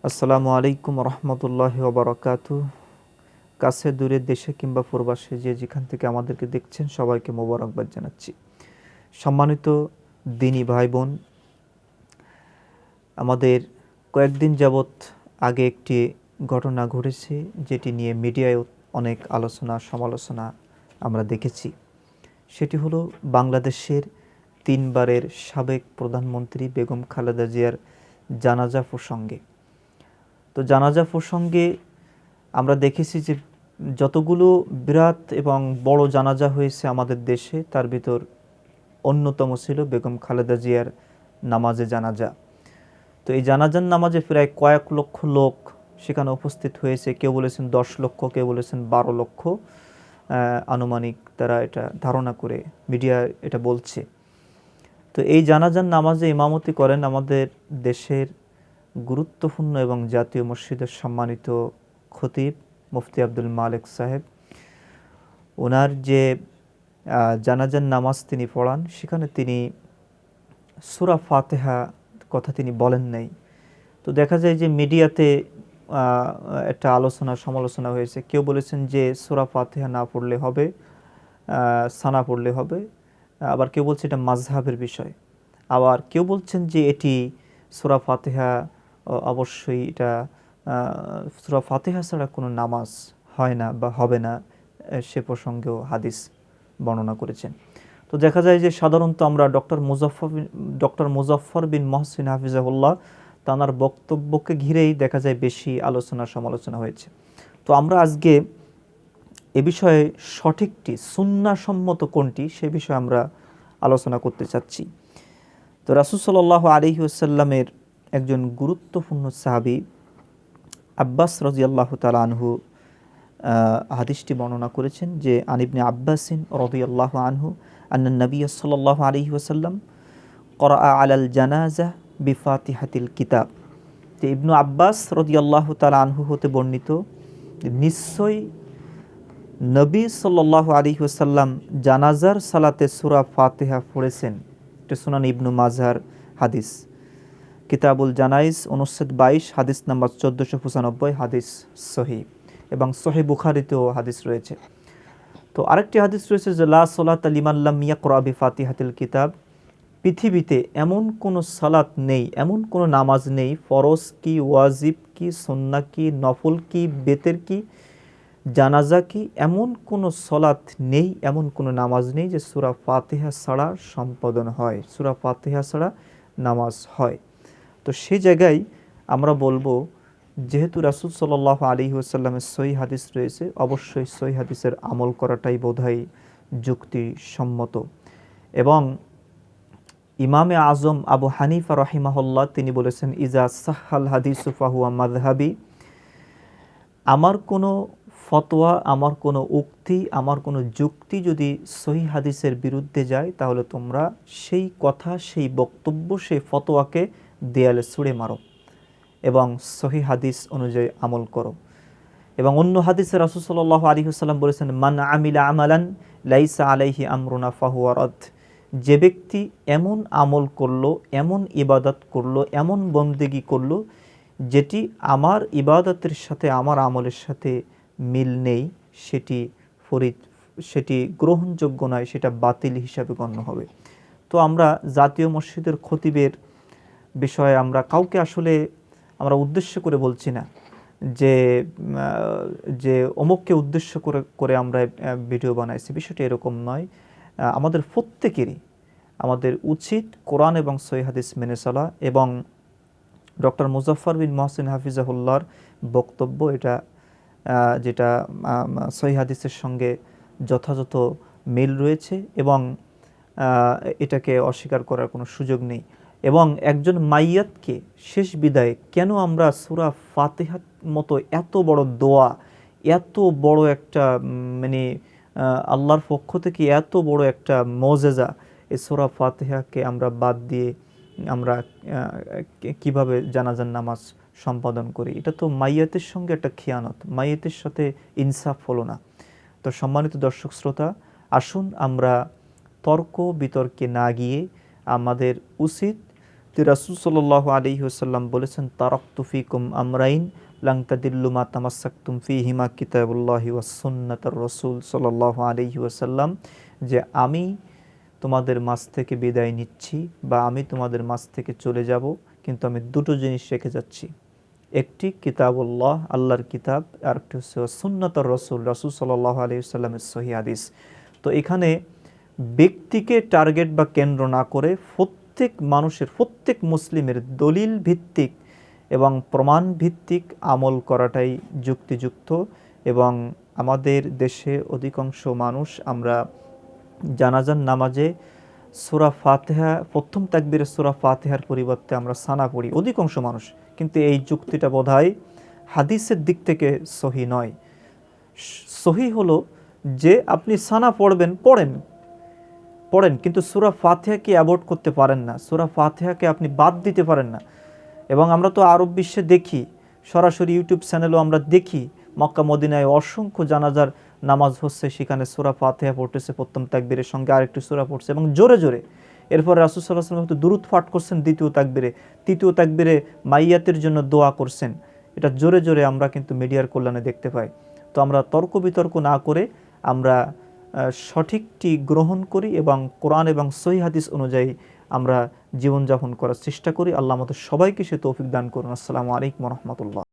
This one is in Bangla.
আসসালামু আলাইকুম রহমতুল্লাহি ওয়া বারাকাতুহু। কাছে দূরে দেশে কিংবা প্রবাসে যে যেখান থেকে আমাদেরকে দেখছেন সবাইকে মোবারকবাদ জানাচ্ছি। সম্মানিত দিনী ভাই বোন, আমাদের কয়েকদিন যাবৎ আগে একটি ঘটনা ঘটেছে যেটি নিয়ে মিডিয়ায় অনেক আলোচনা সমালোচনা আমরা দেখেছি। সেটি হলো বাংলাদেশের 3 বারের সাবেক প্রধানমন্ত্রী বেগম খালেদা জিয়ার জানাজা প্রসঙ্গে। তো জানাজা প্রসঙ্গে আমরা দেখেছি যে যতগুলো বিরাট এবং বড় জানাজা হয়েছে আমাদের দেশে, তার ভিতর অন্যতম ছিল বেগম খালেদা জিয়ার নামাজে জানাজা। তো এই জানাজার নামাজে প্রায় কয়েক লক্ষ লোক সেখানে উপস্থিত হয়েছে। কেউ বলেছেন 10 লক্ষ, কেউ বলেছেন 12 লক্ষ, আনুমানিক তারা এটা ধারণা করে মিডিয়া এটা বলছে। তো এই জানাজার নামাজে ইমামতি করেন আমাদের দেশের গুরুত্বপূর্ণ এবং জাতীয় মসজিদের সম্মানিত খতিব মুফতি আব্দুল মালেক সাহেব। ওনার যে জানাজার নামাজ তিনি পড়ান, সেখানে তিনি সূরা ফাতিহা কথা তিনি বলেন নাই। তো দেখা যায় যে মিডিয়াতে একটা আলোচনা সমালোচনা হয়েছে। কেউ বলেছেন যে সূরা ফাতিহা না পড়লে হবে, সানা পড়লে হবে। আবার কেউ বলছে এটা মাযহাবের বিষয়। আবার কেউ বলছেন যে এটি সূরা ফাতিহা অবশ্যই এটা সূরা ফাতিহা ছাড়া কোনো নামাজ হয় না বা হবে না, সে প্রসঙ্গেও হাদিস বর্ণনা করেছেন। তো দেখা যায় যে সাধারণত আমরা ডক্টর মুজফফর বিন মহসিন হাফিজাহুল্লাহ তাঁর বক্তব্যকে ঘিরেই দেখা যায় বেশি আলোচনা সমালোচনা হয়েছে। তো আমরা আজকে এ বিষয়ে সঠিকটি সুন্নাহসম্মত কোনটি সে বিষয়ে আমরা আলোচনা করতে চাচ্ছি। তো রাসূল সাল্লাল্লাহু আলাইহি ওয়াসাল্লামের একজন গুরুত্বপূর্ণ সাহাবী আব্বাস রাদিয়াল্লাহু তাআলা আনহু হাদিসটি বর্ণনা করেছেন যে আন ইবনে আব্বাসিন রাদিয়াল্লাহু আনহু আন্নান নবী সাল্লাল্লাহু আলাইহি ওয়াসাল্লাম ক্বরাআ আলাল জানাজা বিফাতিহাতিল কিতাব। তো ইবনু আব্বাস রাদিয়াল্লাহু তাআলা আনহু হতে বর্ণিত, নিশ্চয়ই নবী সাল্লাল্লাহু আলাইহি ওয়াসাল্লাম জানাজার সালাতে সূরা ফাতিহা পড়েছেন। এটা সুনান ইবনু মাজার হাদিস, কিতাবুল জানাইজ অনুচ্ছেদ 22, হাদিস নাম্বার 1495, হাদিস সহিহ, এবং সহিহ বুখারীতেও হাদিস রয়েছে। তো আরেকটি হাদিস রয়েছে যে লা সালাতা লিমান লাম ইয়াকরা বিফাতিহাতিল কিতাব। পৃথিবীতে এমন কোনো সালাত নেই, এমন কোনো নামাজ নেই, ফরজ কি, ওয়াজিব কি, সুন্নাহ কি, নফল কি, বেতের কি, জানাজা কি, এমন কোনো সালাত নেই, এমন কোনো নামাজ নেই যে সূরা ফাতিহা ছাড়া সম্পাদন হয়, সূরা ফাতিহা ছাড়া নামাজ হয়। তো সেই জায়গায় আমরা বলবো, যেহেতু রাসূল সাল্লাল্লাহু আলাইহি ওয়াসাল্লামের সহিহ হাদিস রয়েছে, অবশ্যই সহিহ হাদিসের আমল করাটাই বোধহয় যুক্তিসম্মত। এবং ইমামে আজম আবু হানিফা রাহিমাহুল্লাহ তিনি বলেছেন, ইজা সাহহাল হাদিসু ফাহুয়া মাযহাবি। আমার কোনো ফতোয়া, আমার কোনো উক্তি, আমার কোনো যুক্তি যদি সহিহ হাদিসের বিরুদ্ধে যায়, তাহলে তোমরা সেই কথা, সেই বক্তব্য, সেই ফতোয়াকে দেয়ালে ছুঁড়ে মারো এবং সহিহ হাদিস অনুযায়ী আমল করো। এবং অন্য হাদিসে রাসূল সাল্লাল্লাহু আলাইহি ওয়াসাল্লাম বলেছেন, মান আমিলা আমালান লাইসা আলাইহি আমরুনা ফাহুয়া রাদ। যে ব্যক্তি এমন আমল করলো, এমন ইবাদত করলো, এমন বন্দেগী করলো যেটি আমার ইবাদতের সাথে, আমার আমলের সাথে মিল নেই, সেটি গ্রহণযোগ্য নয়, সেটা বাতিল হিসাবে গণ্য হবে। তো আমরা জাতীয় মসজিদের খতিবের বিষয়ে আমরা কাউকে আসলে আমরা উদ্দেশ্য করে বলছি না যে যে অমুককে উদ্দেশ্য করে আমরা ভিডিও বানাইছি, বিষয়টি এরকম নয়। আমাদের প্রত্যেকেরই আমাদের উচিত কোরআন এবং সহিহ হাদিস মেনে চলা, এবং ডক্টর মুজফফর বিন মহসিন হাফিজাহুল্লাহর বক্তব্য এটা যেটা সহিহ হাদিসের সঙ্গে যথাযথ মিল রয়েছে, এবং এটাকে অস্বীকার করার কোনো সুযোগ নেই। এবং একজন মাইয়াতকে শেষ বিদায় কেন আমরা সূরা ফাতিহার মতো এত বড় দোয়া, এত বড় একটা মানে আল্লাহর পক্ষ থেকে এত বড় একটা মুজিজা, এই সূরা ফাতিহাকে আমরা বাদ দিয়ে আমরা কিভাবে জানাজার নামাজ সম্পাদন করি? এটা তো মাইয়াতের সঙ্গে একটা খিয়ানত, মাইয়াতের সাথে ইনসাফ হলো না। তো সম্মানিত দর্শক শ্রোতা, আসুন আমরা তর্ক বিতর্কে না গিয়ে আমাদের উচিত রাসূল সাল্লাল্লাহু আলাইহি ওয়াসাল্লাম বলেছেন, তারাকতু ফিকুম আমরাইন লাং তাদিল্লু মা তামাসসাকতুম ফীহিমা কিতাবুল্লাহি ওয়াস সুন্নাতুর রাসূল সাল্লাল্লাহু আলাইহি ওয়াসাল্লাম, যে আমি তোমাদের মাঝ থেকে বিদায় নিচ্ছি বা আমি তোমাদের মাঝ থেকে চলে যাব, কিন্তু আমি দুটো জিনিস রেখে যাচ্ছি। একটি কিতাবুল্লাহ, আল্লাহর কিতাব, আর একটি হচ্ছে সুন্নাতুর রাসূল, রাসূল সাল্লাল্লাহু আলাইহি ওয়াসাল্লামের সহিহ হাদিস। তো এখানে ব্যক্তিকে টার্গেট বা কেন্দ্র না করে প্রত্যেক মানুষের, প্রত্যেক মুসলিমের দলিল ভিত্তিক এবং প্রমাণ ভিত্তিক আমল করাটাই যুক্তিযুক্ত। এবং আমাদের দেশে অধিকাংশ মানুষ আমরা জানাজার নামাজে সূরা ফাতিহা, প্রথম তাকবীরে সূরা ফাতিহার পরিবর্তে আমরা সানা পড়ি অধিকাংশ মানুষ, কিন্তু এই যুক্তিটা বোধহয় হাদিসের দিক থেকে সহি নয়। সহি হলো যে আপনি সানা পড়বেন, পড়েন, কিন্তু সূরা ফাতিহাকে অ্যাভয়েড করতে পারেন না, সূরা ফাতিহাকে আপনি বাদ দিতে পারেন না। এবং আমরা তো আরব বিশ্বে দেখি, সরাসরি ইউটিউব চ্যানেলও আমরা দেখি, মক্কা মদিনায় অসংখ্য জানাজার নামাজ হচ্ছে, সেখানে সূরা ফাতিহা পড়তেছে প্রথম তাকবীরের সঙ্গে আরেকটি সূরা পড়ছে এবং জোরে জোরে। এরপর রাসূল সাল্লাল্লাহু আলাইহি ওয়াসাল্লাম হয়তো দুরূদ পাঠ করছেন দ্বিতীয় তাকবীরে, তৃতীয় তাকবীরে মাইয়াতের জন্য দোয়া করছেন। এটা জোরে জোরে আমরা কিন্তু মিডিয়ার কল্যাণে দেখতে পাই। তো আমরা তর্ক বিতর্ক না করে আমরা সঠিকটি গ্রহণ করি এবং কোরআন এবং সহিহ হাদিস অনুযায়ী আমরা জীবনযাপন করার চেষ্টা করি। আল্লাহ আমাদের সবাইকে সে তৌফিক দান করুন। আসসালামু আলাইকুম ওয়া রাহমাতুল্লাহ।